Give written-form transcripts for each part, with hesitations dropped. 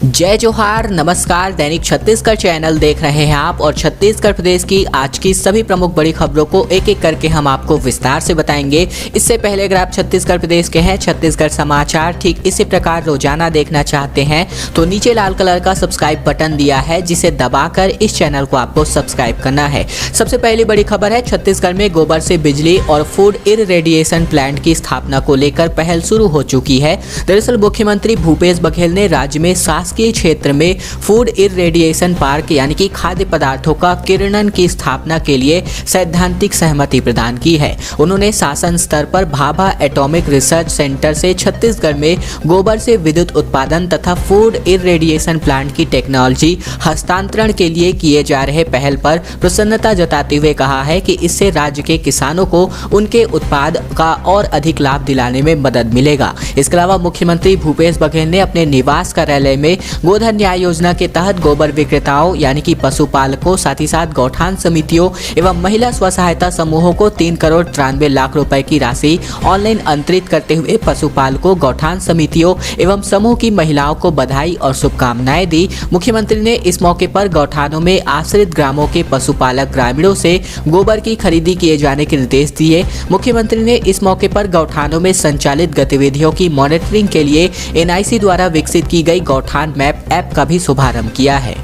जय जोहार, नमस्कार। दैनिक छत्तीसगढ़ चैनल देख रहे हैं आप और छत्तीसगढ़ प्रदेश की आज की सभी प्रमुख बड़ी खबरों को एक एक करके हम आपको विस्तार से बताएंगे। इससे पहले अगर आप छत्तीसगढ़ प्रदेश के हैं, छत्तीसगढ़ समाचार ठीक इसी प्रकार रोजाना देखना चाहते हैं तो नीचे लाल कलर का सब्सक्राइब बटन दिया है, जिसे दबाकर इस चैनल को आपको सब्सक्राइब करना है। सबसे पहली बड़ी खबर है, छत्तीसगढ़ में गोबर से बिजली और फूड इररेडिएशन प्लांट की स्थापना को लेकर पहल शुरू हो चुकी है। दरअसल मुख्यमंत्री भूपेश बघेल ने राज्य में शासकीय क्षेत्र में फूड इररेडिएशन पार्क यानी कि खाद्य पदार्थों का किरणन की स्थापना के लिए सैद्धांतिक सहमति प्रदान की है। उन्होंने शासन स्तर पर भाभा एटॉमिक रिसर्च सेंटर से छत्तीसगढ़ में गोबर से विद्युत उत्पादन तथा फूड इररेडिएशन प्लांट की टेक्नोलॉजी हस्तांतरण के लिए किए जा रहे पहल पर प्रसन्नता जताते हुए कहा है कि इससे राज्य के किसानों को उनके उत्पाद का और अधिक लाभ दिलाने में मदद मिलेगा। इसके अलावा मुख्यमंत्री भूपेश बघेल ने अपने निवास कार्यालय में गोधन न्याय योजना के तहत गोबर विक्रेताओं यानी कि पशुपालकों, साथ ही साथ गौठान समितियों एवं महिला स्व सहायता समूहों को 3,93,00,000 रुपए की राशि ऑनलाइन अंतरित करते हुए पशुपालकों, गौठान समितियों एवं समूह की महिलाओं को बधाई और शुभकामनाएं दी। मुख्यमंत्री ने इस मौके पर गौठानों में आश्रित ग्रामों के पशुपालक ग्रामीणों से गोबर की खरीदी किए जाने के निर्देश दिए। मुख्यमंत्री ने इस मौके पर गौठानों में संचालित गतिविधियों की मॉनिटरिंग के लिए NIC द्वारा विकसित की गई गौठान मैप ऐप का भी शुभारंभ किया है।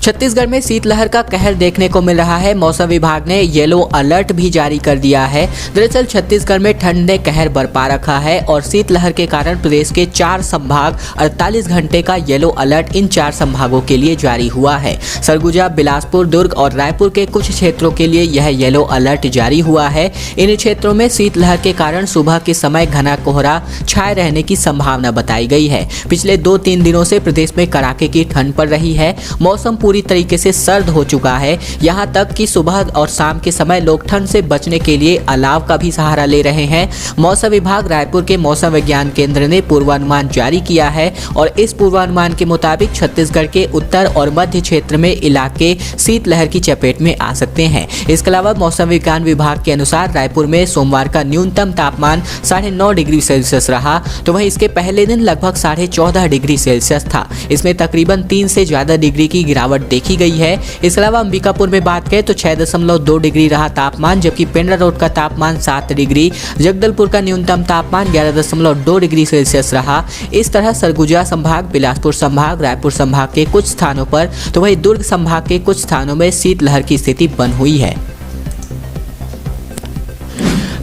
छत्तीसगढ़ में शीतलहर का कहर देखने को मिल रहा है। मौसम विभाग ने येलो अलर्ट भी जारी कर दिया है। दरअसल छत्तीसगढ़ में ठंड ने कहर बरपा रखा है और शीतलहर के कारण प्रदेश के 4 संभाग 48 घंटे का येलो अलर्ट इन 4 संभागों के लिए जारी हुआ है। सरगुजा, बिलासपुर, दुर्ग और रायपुर के कुछ क्षेत्रों के लिए यह येलो अलर्ट जारी हुआ है। इन क्षेत्रों में शीतलहर के कारण सुबह के समय घना कोहरा छाए रहने की संभावना बताई गई है। पिछले 2-3 दिनों से प्रदेश में कड़ाके की ठंड पड़ रही है। मौसम पूरी तरीके से सर्द हो चुका है। यहां तक कि सुबह और शाम के समय लोग ठंड से बचने के लिए अलाव का भी सहारा ले रहे हैं। मौसम विभाग रायपुर के मौसम विज्ञान केंद्र ने पूर्वानुमान जारी किया है और इस पूर्वानुमान के मुताबिक छत्तीसगढ़ के उत्तर और मध्य क्षेत्र में इलाके शीतलहर की चपेट में आ सकते हैं। इसके अलावा मौसम विज्ञान विभाग के अनुसार रायपुर में सोमवार का न्यूनतम तापमान 9.5 डिग्री सेल्सियस रहा, तो वहीं इसके पहले दिन लगभग 14.5 डिग्री सेल्सियस था। इसमें तकरीबन 3 से ज्यादा डिग्री की गिरावट देखी गई है। इसके अलावा अंबिकापुर में बात करें तो 6.2 डिग्री रहा तापमान, जबकि पेंड्रा रोड का तापमान 7 डिग्री, जगदलपुर का न्यूनतम तापमान 11.2 डिग्री सेल्सियस रहा। इस तरह सरगुजा संभाग, बिलासपुर संभाग, रायपुर संभाग के कुछ स्थानों पर तो वहीं दुर्ग संभाग के कुछ स्थानों में शीतलहर की स्थिति बन हुई है।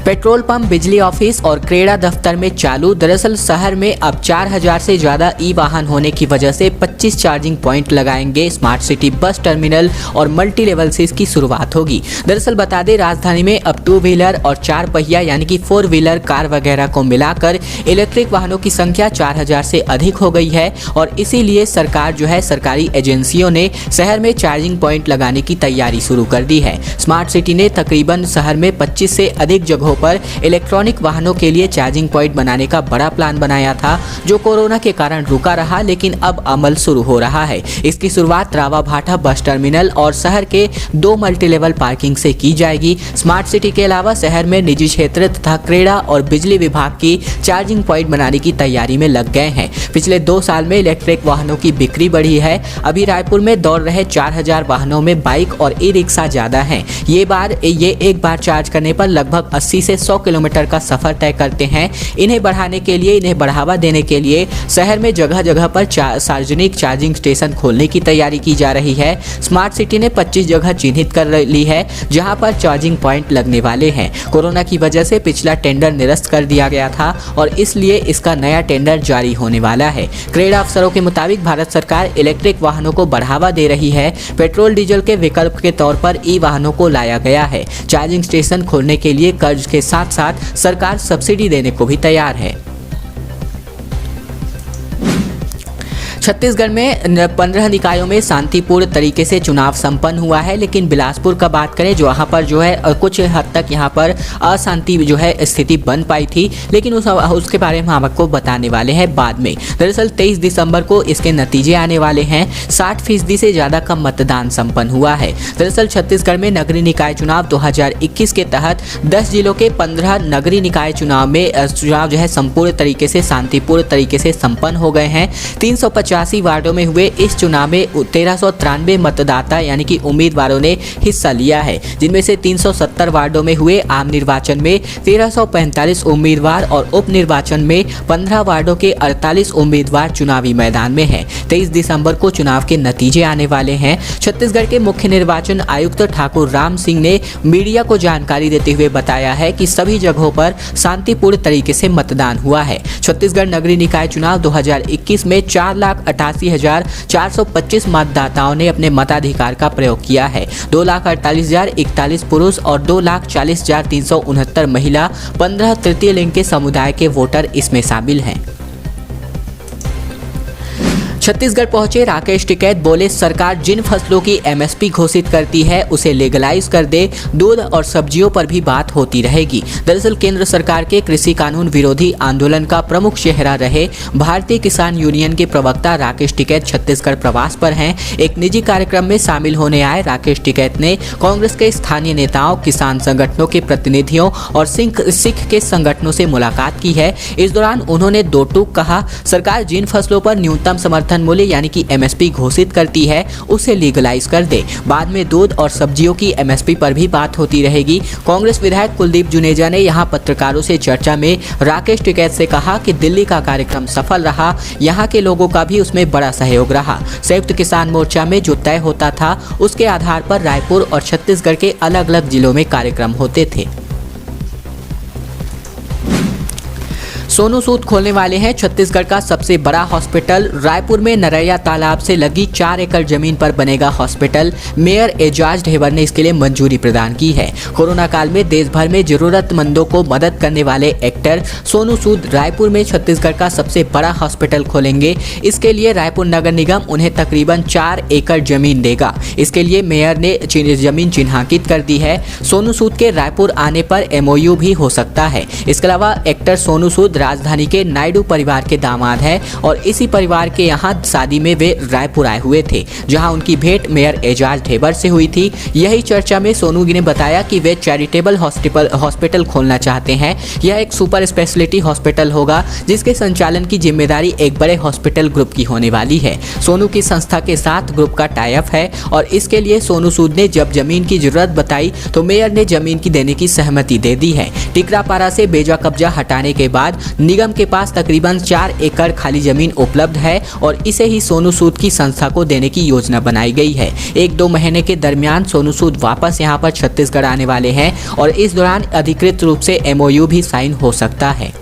पेट्रोल पंप, बिजली ऑफिस और क्रेडा दफ्तर में चालू। दरअसल शहर में अब 4,000 से ज्यादा ई वाहन होने की वजह से 25 चार्जिंग पॉइंट लगाएंगे। स्मार्ट सिटी बस टर्मिनल और मल्टी लेवल से इसकी शुरुआत होगी। दरअसल बता दें, राजधानी में अब 2 व्हीलर और 4 पहिया यानी कि 4 व्हीलर कार वगैरह को मिलाकर इलेक्ट्रिक वाहनों की संख्या 4,000 से अधिक हो गई है और इसीलिए सरकारी एजेंसियों ने शहर में चार्जिंग पॉइंट लगाने की तैयारी शुरू कर दी है। स्मार्ट सिटी ने तकरीबन शहर में 25 से अधिक जगहों पर इलेक्ट्रॉनिक वाहनों के लिए चार्जिंग पॉइंट बनाने का बड़ा प्लान बनाया था, जो कोरोना के कारण रुका रहा, लेकिन अब अमल शुरू हो रहा है। इसकी शुरुआत रावा-भाटा बस टर्मिनल और शहर के 2 मल्टी लेवल पार्किंग से की जाएगी। स्मार्ट सिटी के अलावा शहर में निजी क्षेत्र तथा क्रेडा और बिजली विभाग की चार्जिंग पॉइंट बनाने की तैयारी में लग गए हैं। पिछले 2 साल में इलेक्ट्रिक वाहनों की बिक्री बढ़ी है। अभी रायपुर में दौड़ रहे 4,000 वाहनों में बाइक और ई रिक्शा ज्यादा हैं। ये एक बार चार्ज करने पर लगभग 80 से 100 किलोमीटर का सफर तय करते हैं। इन्हें बढ़ावा देने के लिए शहर में जगह जगह पर सार्वजनिक चार्जिंग स्टेशन खोलने की तैयारी की जा रही है। स्मार्ट सिटी ने 25 जगह चिन्हित कर ली है जहां पर चार्जिंग पॉइंट लगने वाले हैं। कोरोना की वजह से पिछला टेंडर निरस्त कर दिया गया था और इसलिए इसका नया टेंडर जारी होने वाला है। क्रेडा अफसरों के मुताबिक भारत सरकार इलेक्ट्रिक वाहनों को बढ़ावा दे रही है। पेट्रोल डीजल के विकल्प के तौर पर ई वाहनों को लाया गया है। चार्जिंग स्टेशन खोलने के लिए कर्ज के साथ साथ सरकार सब्सिडी देने को भी तैयार है। छत्तीसगढ़ में 15 निकायों में शांतिपूर्ण तरीके से चुनाव संपन्न हुआ है, लेकिन बिलासपुर का बात करें जो वहाँ पर जो है कुछ हद तक यहाँ पर अशांति जो है स्थिति बन पाई थी, लेकिन उसके बारे में हम आपको बताने वाले हैं बाद में। दरअसल 23 दिसंबर को इसके नतीजे आने वाले हैं। 60% से ज़्यादा का मतदान संपन्न हुआ है। दरअसल छत्तीसगढ़ में नगरीय निकाय चुनाव 2021 के तहत 10 जिलों के 15 नगरीय निकाय चुनाव में चुनाव जो है संपूर्ण तरीके से शांतिपूर्ण तरीके से संपन्न हो गए हैं। 385 वार्डों में हुए इस चुनाव में 1393 मतदाता यानी कि उम्मीदवारों ने हिस्सा लिया है, जिनमें से 370 वार्डों में हुए आम निर्वाचन में 1345 उम्मीदवार और उप निर्वाचन में 15 वार्डों के 48 उम्मीदवार चुनावी मैदान में हैं। 23 दिसंबर को चुनाव के नतीजे आने वाले हैं। छत्तीसगढ़ के मुख्य निर्वाचन आयुक्त ठाकुर राम सिंह ने मीडिया को जानकारी देते हुए बताया है कि सभी जगहों पर शांतिपूर्ण तरीके से मतदान हुआ है। छत्तीसगढ़ नगरीय निकाय चुनाव 2021 में 4,88,425 मतदाताओं ने अपने मताधिकार का प्रयोग किया है। 2,48,041 पुरुष और 2,40,369 महिला, 15 तृतीय लिंग के समुदाय के वोटर इसमें शामिल हैं। छत्तीसगढ़ पहुंचे राकेश टिकैत, बोले सरकार जिन फसलों की एमएसपी घोषित करती है उसे लीगलाइज कर दे, दूध और सब्जियों पर भी बात होती रहेगी। दरअसल केंद्र सरकार के कृषि कानून विरोधी आंदोलन का प्रमुख चेहरा रहे भारतीय किसान यूनियन के प्रवक्ता राकेश टिकैत छत्तीसगढ़ प्रवास पर हैं। एक निजी कार्यक्रम में शामिल होने आए राकेश टिकैत ने कांग्रेस के स्थानीय नेताओं, किसान संगठनों के प्रतिनिधियों और सिख के संगठनों से मुलाकात की है। इस दौरान उन्होंने दो टूक कहा, सरकार जिन फसलों पर न्यूनतम समर्थन मूल्य यानी कि एमएसपी घोषित करती है उसे लीगलाइज कर दे। बाद में दूध और सब्जियों की एमएसपी पर भी बात होती रहेगी। कांग्रेस विधायक कुलदीप जुनेजा ने यहां पत्रकारों से चर्चा में राकेश टिकैत से कहा कि दिल्ली का कार्यक्रम सफल रहा, यहां के लोगों का भी उसमें बड़ा सहयोग रहा। संयुक्त किसान मोर्चा में जो तय होता था उसके आधार पर रायपुर और छत्तीसगढ़ के अलग अलग जिलों में कार्यक्रम होते थे। सोनू सूद खोलने वाले हैं छत्तीसगढ़ का सबसे बड़ा हॉस्पिटल। रायपुर में नरैया तालाब से लगी 4 एकड़ जमीन पर बनेगा हॉस्पिटल। मेयर एजाज ढेबर ने इसके लिए मंजूरी प्रदान की है। कोरोना काल में देश भर में जरूरतमंदों को मदद करने वाले एक्टर सोनू सूद रायपुर में छत्तीसगढ़ का सबसे बड़ा हॉस्पिटल खोलेंगे। इसके लिए रायपुर नगर निगम उन्हें तकरीबन 4 एकड़ जमीन देगा। इसके लिए मेयर ने जमीन चिन्हांकित कर दी है। सोनू सूद के रायपुर आने पर MOU भी हो सकता है। इसके अलावा एक्टर सोनू सूद राजधानी के नायडू परिवार के दामाद हैं और इसी परिवार के यहाँ शादी में वे रायपुर आए हुए थे, जहां उनकी भेंट मेयर एजाज ढेबर से हुई थी। यही चर्चा में सोनू ने बताया कि वे चैरिटेबल हॉस्पिटल खोलना चाहते हैं। यह एक सुपर स्पेशलिटी हॉस्पिटल होगा जिसके संचालन की जिम्मेदारी एक बड़े हॉस्पिटल ग्रुप की होने वाली है। सोनू की संस्था के साथ ग्रुप का टाई अप है और इसके लिए सोनू सूद ने जब जमीन की जरूरत बताई तो मेयर ने जमीन की देने की सहमति दे दी है। टिकरापारा से बेजा कब्जा हटाने के बाद निगम के पास तकरीबन 4 एकड़ खाली जमीन उपलब्ध है और इसे ही सोनू सूद की संस्था को देने की योजना बनाई गई है। 1-2 महीने के दरमियान सोनू सूद वापस यहां पर छत्तीसगढ़ आने वाले हैं और इस दौरान अधिकृत रूप से MOU भी साइन हो सकता है।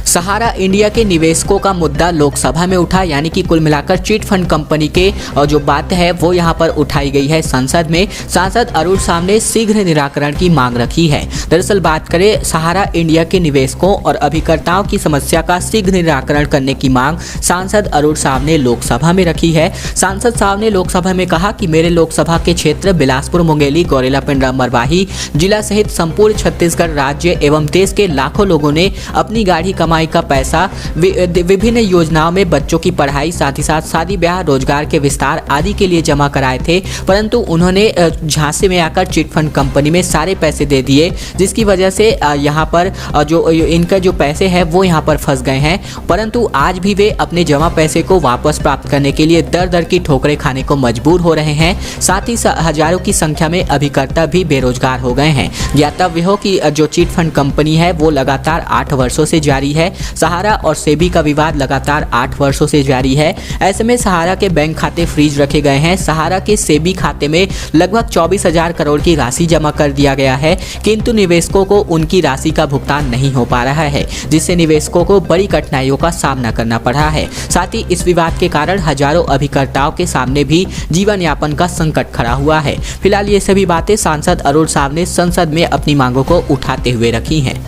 सहारा इंडिया के निवेशकों का मुद्दा लोकसभा में उठा, यानी कि कुल मिलाकर चिट फंड कंपनी के जो बात है वो यहां पर उठाई गई है संसद में। सांसद अरुण साव ने शीघ्र निराकरण की मांग रखी है। दरअसल बात करें सहारा इंडिया के निवेशकों और अभिकर्ताओं की समस्या का शीघ्र निराकरण करने की मांग सांसद अरुण साव ने लोकसभा में रखी है। सांसद साव ने लोकसभा में कहा कि मेरे लोकसभा के क्षेत्र बिलासपुर, मुंगेली, गौरेला पिंडरा, मरवाही जिला सहित संपूर्ण छत्तीसगढ़ राज्य एवं देश के लाखों लोगों ने अपनी गाढ़ी कमाई का पैसा विभिन्न योजनाओं में बच्चों की पढ़ाई, साथ ही साथ शादी ब्याह, रोजगार के विस्तार आदि के लिए जमा कराए थे, परंतु उन्होंने झांसे में आकर चिट फंड कंपनी में सारे पैसे दे दिए, जिसकी वजह से यहाँ पर जो इनका जो पैसे हैं वो यहाँ पर फंस गए हैं। परंतु आज भी वे अपने जमा पैसे को वापस प्राप्त करने के लिए दर दर की ठोकरें खाने को मजबूर हो रहे हैं। साथ ही हजारों की संख्या में अभिकर्ता भी बेरोजगार हो गए हैं। ज्ञातव्य हो कि जो चिट फंड कंपनी है वो लगातार 8 वर्षों से जारी है। सहारा और सेबी का विवाद लगातार 8 वर्षों से जारी है। ऐसे में सहारा के बैंक खाते फ्रीज रखे गए हैं। सहारा के सेबी खाते में लगभग 24,000 करोड़ की राशि जमा कर दिया गया है, किंतु निवेशकों को उनकी राशि का भुगतान नहीं हो पा रहा है, जिससे निवेशकों को बड़ी कठिनाइयों का सामना करना पड़ रहा है। साथ ही इस विवाद के कारण हजारों अभिकर्ताओं के सामने भी जीवन यापन का संकट खड़ा हुआ है। फिलहाल ये सभी बातें सांसद अरुण साव ने संसद में अपनी मांगों को उठाते हुए रखी हैं।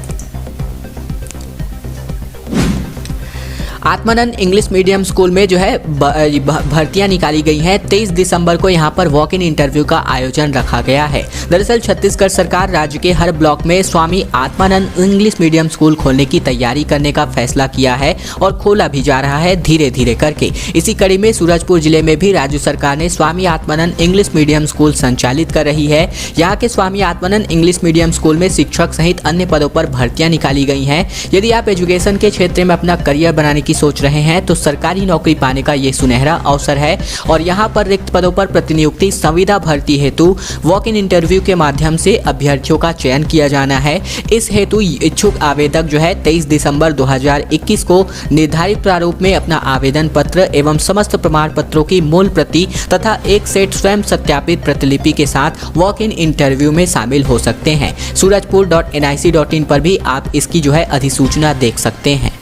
आत्मानंद इंग्लिश मीडियम स्कूल में जो है भर्तियां निकाली गई हैं। 23 दिसंबर को यहां पर वॉक इन इंटरव्यू का आयोजन रखा गया है। दरअसल छत्तीसगढ़ सरकार राज्य के हर ब्लॉक में Swami Atmanand English medium school खोलने की तैयारी करने का फैसला किया है और खोला भी जा रहा है धीरे धीरे करके। इसी कड़ी में सूरजपुर जिले में भी राज्य सरकार ने Swami Atmanand English medium school संचालित कर रही है। यहाँ के Swami Atmanand English medium school में शिक्षक सहित अन्य पदों पर भर्तियां निकाली गई हैं। यदि आप एजुकेशन के क्षेत्र में अपना करियर बनाने की सोच रहे हैं तो सरकारी नौकरी पाने का ये सुनहरा अवसर है और यहाँ पर रिक्त पदों पर प्रतिनियुक्ति संविदा भर्ती हेतु वॉक इन इंटरव्यू के माध्यम से अभ्यर्थियों का चयन किया जाना है। इस हेतु इच्छुक आवेदक जो है 23 दिसंबर 2021 को निर्धारित प्रारूप में अपना आवेदन पत्र एवं समस्त प्रमाण पत्रों की मूल प्रति तथा एक सेट स्वयं सत्यापित प्रतिलिपि के साथ वॉक इन इंटरव्यू में शामिल हो सकते हैं। surajpur.nic.in पर भी आप इसकी जो है अधिसूचना देख सकते हैं।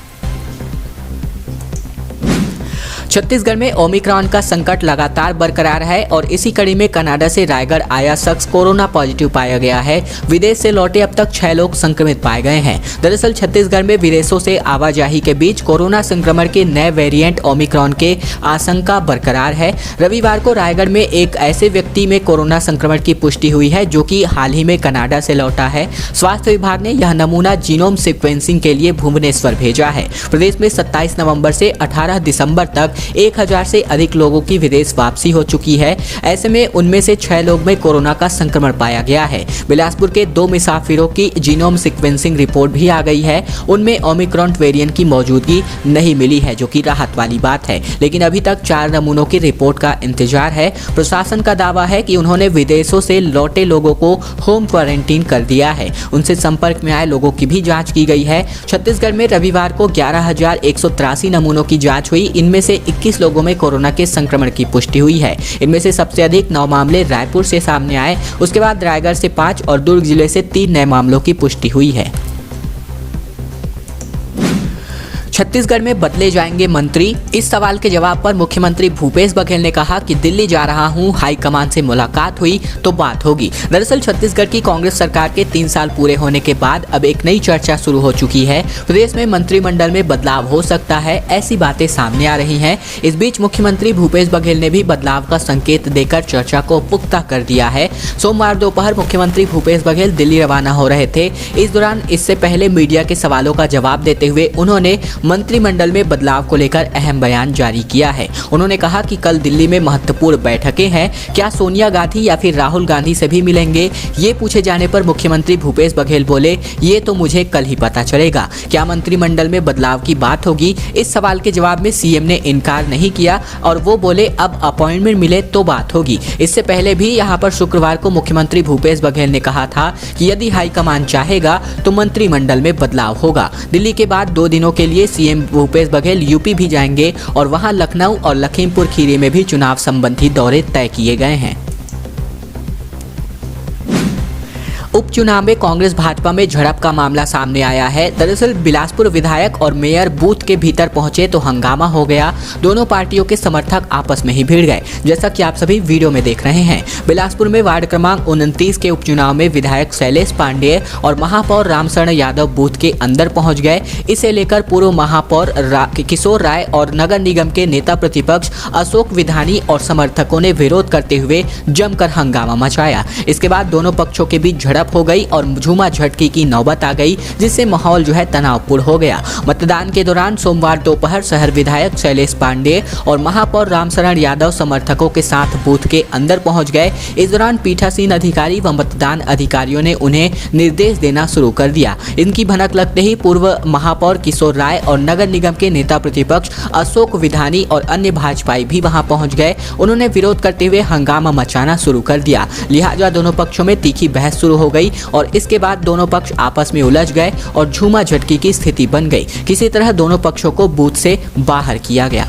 छत्तीसगढ़ में ओमिक्रॉन का संकट लगातार बरकरार है और इसी कड़ी में कनाडा से रायगढ़ आया शख्स कोरोना पॉजिटिव पाया गया है। विदेश से लौटे अब तक 6 लोग संक्रमित पाए गए हैं। दरअसल छत्तीसगढ़ में विदेशों से आवाजाही के बीच कोरोना संक्रमण के नए वेरिएंट ओमिक्रॉन के आशंका बरकरार है। रविवार को रायगढ़ में एक ऐसे व्यक्ति में कोरोना संक्रमण की पुष्टि हुई है जो कि हाल ही में कनाडा से लौटा है। स्वास्थ्य विभाग ने यह नमूना जीनोम सीक्वेंसिंग के लिए भुवनेश्वर भेजा है। प्रदेश में 27 नवंबर से 18 दिसंबर तक 1000 से अधिक लोगों की विदेश वापसी हो चुकी है। ऐसे में उनमें से 6 लोग में कोरोना का संक्रमण पाया गया है। बिलासपुर के 2 मुसाफिरों की जीनोम सीक्वेंसिंग रिपोर्ट भी आ गई है। उनमें ओमिक्रॉन वेरिएंट की मौजूदगी नहीं मिली है जो कि राहत वाली बात है, लेकिन अभी तक 4 नमूनों की रिपोर्ट का इंतजार है। प्रशासन का दावा है कि उन्होंने विदेशों से लौटे लोगों को होम क्वारंटीन कर दिया है। उनसे संपर्क में आए लोगों की भी जाँच की गई है। छत्तीसगढ़ में रविवार को 11,183 नमूनों की जाँच हुई। इनमें से 21 लोगों में कोरोना के संक्रमण की पुष्टि हुई है। इनमें से सबसे अधिक 9 मामले रायपुर से सामने आए। उसके बाद रायगढ़ से 5 और दुर्ग जिले से 3 नए मामलों की पुष्टि हुई है। छत्तीसगढ़ में बदले जाएंगे मंत्री, इस सवाल के जवाब पर मुख्यमंत्री भूपेश बघेल ने कहा कि दिल्ली जा रहा हूं, हाईकमान से मुलाकात हुई तो बात होगी। दरअसल छत्तीसगढ़ की कांग्रेस सरकार के 3 साल पूरे होने के बाद अब एक नई चर्चा शुरू हो चुकी है। प्रदेश में मंत्रिमंडल में बदलाव हो सकता है, ऐसी बातें सामने आ रही हैं। इस बीच मुख्यमंत्री भूपेश बघेल ने भी बदलाव का संकेत देकर चर्चा को पुख्ता कर दिया है। सोमवार दोपहर मुख्यमंत्री भूपेश बघेल दिल्ली रवाना हो रहे थे। इस दौरान इससे पहले मीडिया के सवालों का जवाब देते हुए उन्होंने मंत्रिमंडल में बदलाव को लेकर अहम बयान जारी किया है। उन्होंने कहा कि कल दिल्ली में महत्वपूर्ण बैठकें हैं, क्या सोनिया गांधी या फिर राहुल गांधी से भी मिलेंगे? ये पूछे जाने पर मुख्यमंत्री भूपेश बघेल बोले, ये तो मुझे कल ही पता चलेगा। क्या मंत्रिमंडल में बदलाव की बात होगी? इस सवाल के जवाब में सीएम ने इनकार नहीं किया और वो बोले अब अपॉइंटमेंट मिले तो बात होगी। इससे पहले भी यहाँ पर शुक्रवार को मुख्यमंत्री भूपेश बघेल ने कहा था कि यदि हाईकमान चाहेगा तो मंत्रिमंडल में बदलाव होगा। दिल्ली के बाद 2 दिनों के लिए सीएम भूपेश बघेल यूपी भी जाएंगे और वहां लखनऊ और लखीमपुर खीरी में भी चुनाव संबंधी दौरे तय किए गए हैं। उपचुनाव में कांग्रेस भाजपा में झड़प का मामला सामने आया है। दरअसल बिलासपुर विधायक और मेयर बूथ के भीतर पहुंचे तो हंगामा हो गया। दोनों पार्टियों के समर्थक आपस में ही भिड़ गए, जैसा कि आप सभी वीडियो में देख रहे हैं। बिलासपुर में वार्ड क्रमांक 29 के उपचुनाव में विधायक शैलेश पांडेय और महापौर रामशरण यादव बूथ के अंदर पहुंच गए। इसे लेकर पूर्व महापौर किशोर राय और नगर निगम के नेता प्रतिपक्ष अशोक विधानी और समर्थकों ने विरोध करते हुए जमकर हंगामा मचाया। इसके बाद दोनों पक्षों के बीच झड़प हो गई और झूमा झटकी की नौबत आ गई, जिससे माहौल जो है तनावपूर्ण हो गया। मतदान के दौरान सोमवार दोपहर शहर विधायक शैलेश पांडेय और महापौर रामशरण यादव समर्थकों के साथ बूथ के अंदर पहुंच गए। इस दौरान पीठासीन अधिकारी व मतदान अधिकारियों ने उन्हें निर्देश देना शुरू कर दिया। इनकी भनक लगते ही पूर्व महापौर किशोर राय और नगर निगम के नेता प्रतिपक्ष अशोक विधानी और अन्य भाजपाई भी वहां पहुंच गए। उन्होंने विरोध करते हुए हंगामा मचाना शुरू कर दिया। लिहाजा दोनों पक्षों में तीखी बहस शुरू हो गई और इसके बाद दोनों पक्ष आपस में उलझ गए और झूमा झटकी की स्थिति बन गई। किसी तरह दोनों पक्षों को बूथ से बाहर किया गया।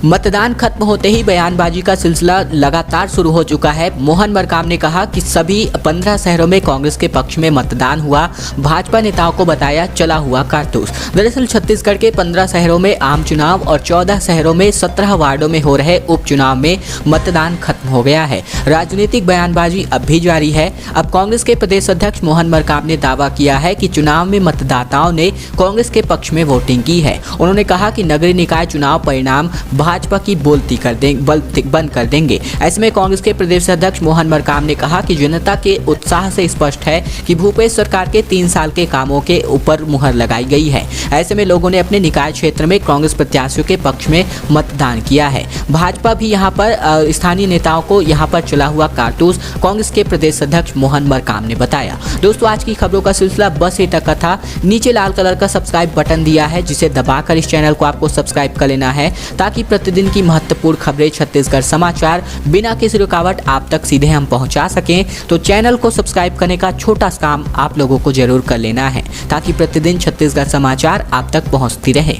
मतदान खत्म होते ही बयानबाजी का सिलसिला लगातार शुरू हो चुका है। मोहन मरकाम ने कहा कि सभी 15 शहरों में कांग्रेस के पक्ष में मतदान हुआ, भाजपा नेताओं को बताया चला हुआ कारतूस। दरअसल छत्तीसगढ़ के 15 शहरों में आम चुनाव और 14 शहरों में 17 वार्डों में हो रहे उपचुनाव में मतदान खत्म हो गया है। राजनीतिक बयानबाजी अब भी जारी है। अब कांग्रेस के प्रदेश अध्यक्ष मोहन मरकाम ने दावा किया है कि चुनाव में मतदाताओं ने कांग्रेस के पक्ष में वोटिंग की है। उन्होंने कहा कि नगरीय निकाय चुनाव परिणाम भाजपा की बोलती बंद कर देंगे। ऐसे में कांग्रेस के प्रदेश अध्यक्ष मोहन मरकाम ने कहा कि जनता के उत्साह से स्पष्ट है कि भूपेश सरकार के 3 साल के कामों के ऊपर मुहर लगाई गई है। ऐसे में लोगों ने अपने निकाय क्षेत्र में कांग्रेस प्रत्याशियों के पक्ष में मतदान किया है। भाजपा भी यहाँ पर स्थानीय नेताओं को यहाँ पर चला हुआ कारतूस कांग्रेस के प्रदेश अध्यक्ष मोहन मरकाम ने बताया। दोस्तों, आज की खबरों का सिलसिला बस ये तक था। नीचे लाल कलर का सब्सक्राइब बटन दिया है, जिसे दबाकर इस चैनल को आपको सब्सक्राइब कर लेना है, ताकि प्रतिदिन की महत्वपूर्ण खबरें, छत्तीसगढ़ समाचार बिना किसी रुकावट आप तक सीधे हम पहुंचा सकें। तो चैनल को सब्सक्राइब करने का छोटा सा काम आप लोगों को जरूर कर लेना है, ताकि प्रतिदिन छत्तीसगढ़ समाचार आप तक पहुंचती रहे।